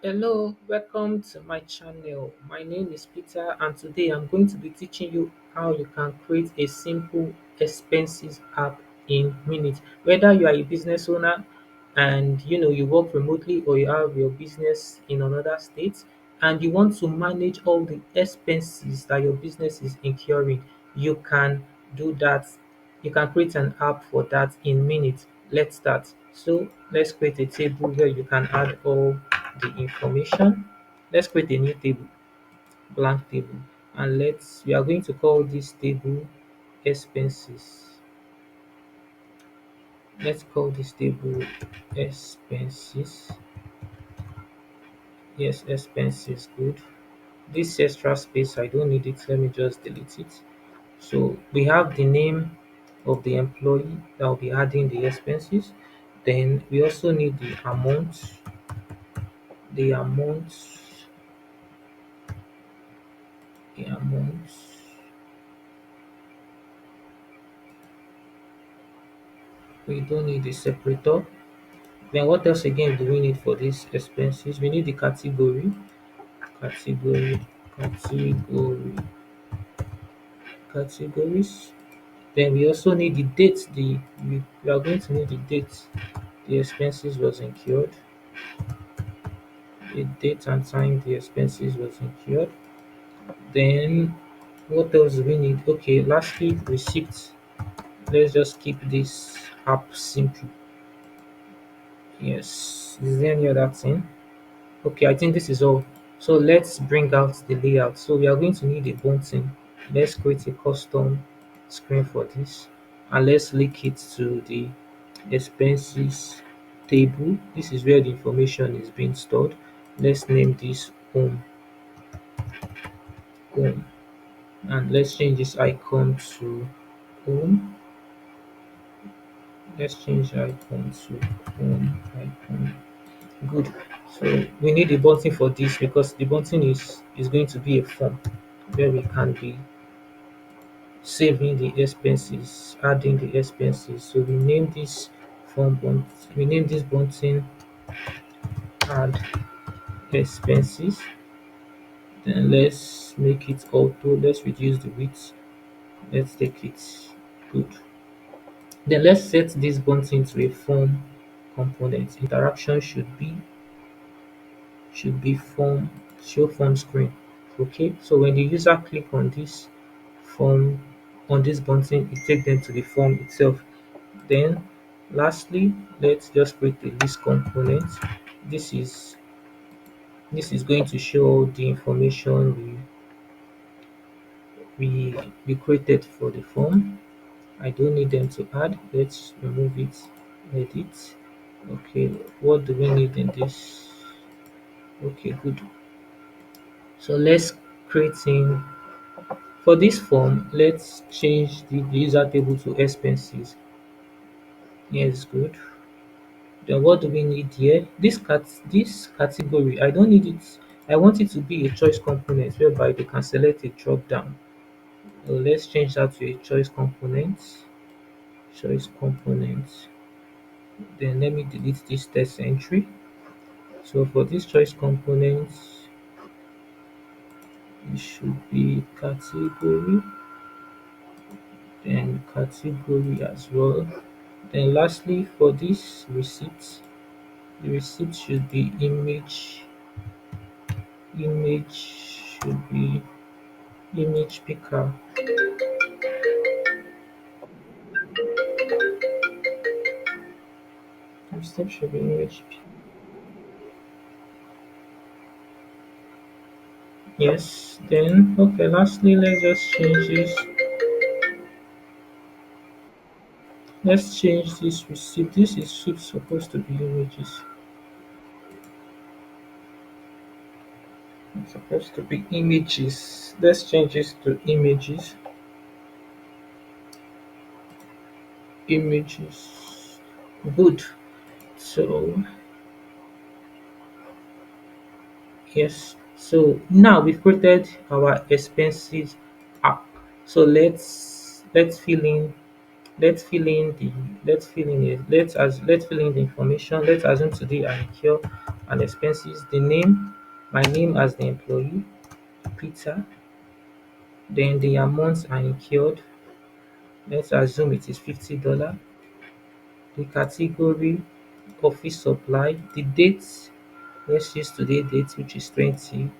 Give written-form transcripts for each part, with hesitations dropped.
Hello, welcome to my channel. My name is Peter, and today I'm going to be teaching you how you can create a simple expenses app in minutes. Whether you are a business owner and you work remotely, or you have your business in another state and you want to manage all the expenses that your business is incurring, you can do that. You can create an app for that in minutes. Let's start. So let's create a table where you can add all the information. Let's create a new table, blank table, and we are going to call this table expenses. Let's call this table expenses. Yes, expenses, good. This extra space, I don't need it. Let me just delete it. So we have the name of the employee that will be adding the expenses. Then we also need the amount, the amount. We don't need the separator. Then what else again do we need for these expenses? We need the category, category, categories. Then we also need the date. We are going to need the date the expenses was incurred, the date and time the expenses was incurred. Then what else do we need? Okay, lastly, receipts. Let's just keep this app simple. Yes. Is there any other thing? Okay, I think this is all. So let's bring out the layout. So we are going to need a button. Let's create a custom screen for this, and let's link it to the expenses table. This is where the information is being stored. Let's name this home, and let's change this icon to home. Let's change the icon to home icon. Good. So we need a button for this because the button is going to be a form where we can be saving the expenses, adding the expenses. So we name this form button. We name this button add expenses. Then let's make it auto. Let's reduce the width. Let's take it good. Then let's set this button to a form component. Interaction should be form show form screen. Okay, so when the user click on form this button, it takes them to the form itself. Then lastly, let's just create a list component. This is this is going to show the information we created for the form. I don't need them to add. Let's remove it. Edit. Okay, what do we need in this? Okay, good. So let's create in for this form. Let's change the user table to expenses. Yes, good. Then what do we need here? This category, I don't need it. I want it to be a choice component whereby they can select a drop down. So let's change that to a choice component. Choice component. Then let me delete this text entry. So for this choice component, it should be category, then category as well. Then lastly, for this receipt, the receipt should be image should be image picker. Step should be image. Yes. Then okay. Lastly, let's just change this. Let's change this receipt. This is supposed to be images. It's supposed to be images. Let's change this to images. Images. Good. So yes. So now we've created our expenses app. So let's fill in let's fill in the let's fill in it let's fill in the information. Let's assume today I incur and expenses. The name, my name as the employee, Peter. Then the amounts are incurred. Let's assume it is $50. The category, office supply. The date, let's use today date, which is 20.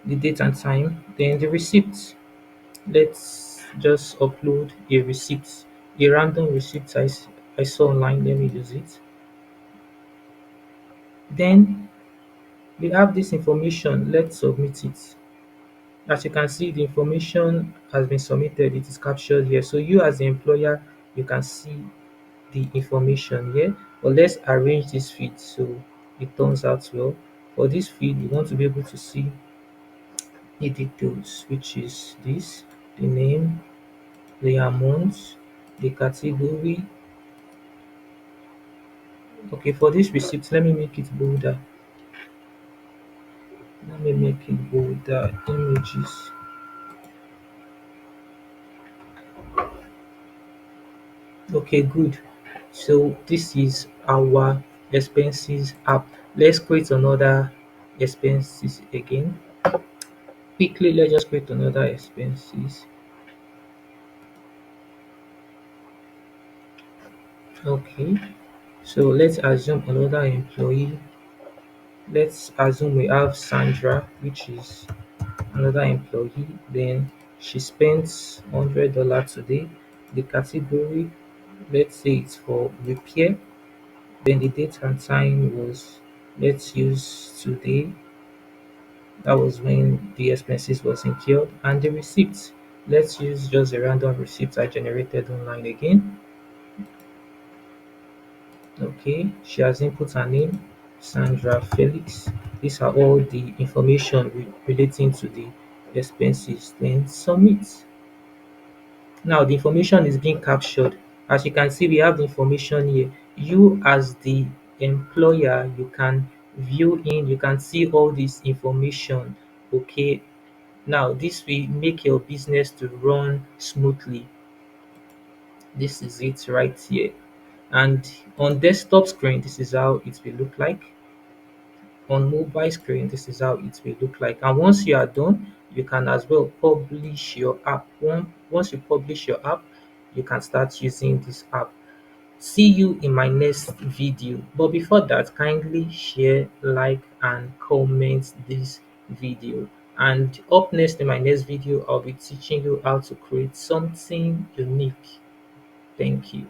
The date and time. Then the receipt. Let's just upload a receipt, a random receipt I saw online. Let me use it. Then we have this information. Let's submit it. As you can see, the information has been submitted. It is captured here. So you as the employer, you can see the information here. But let's arrange this feed so it turns out well. For this feed, you want to be able to see the details, which is this, the name, the amount, the category. Okay, for this receipt, let me make it bolder. Let me make it bolder. Images. Okay, good. So this is our expenses app. Let's create another expenses again. Quickly, let's just create another expenses. Okay, so let's assume another employee. Let's assume we have Sandra, which is another employee. Then she spends $100 today. The category, let's say it's for repair. Then the date and time was, let's use today. That was when the expenses was incurred. And the receipt, let's use just a random receipt I generated online again. Okay, she has input her name, Sandra Felix. These are all the information relating to the expenses. Then submit. Now the information is being captured. As you can see, we have the information here. You as the employer, you can view in, you can see all this information. Okay. Now this will make your business to run smoothly. This is it right here. And on desktop screen, this is how it will look like. On mobile screen, this is how it will look like. And once you are done, you can as well publish your app. Once you publish your app, you can start using this app. See you in my next video. But before that, kindly share, like, and comment this video. And up next in my next video, I'll be teaching you how to create something unique. Thank you.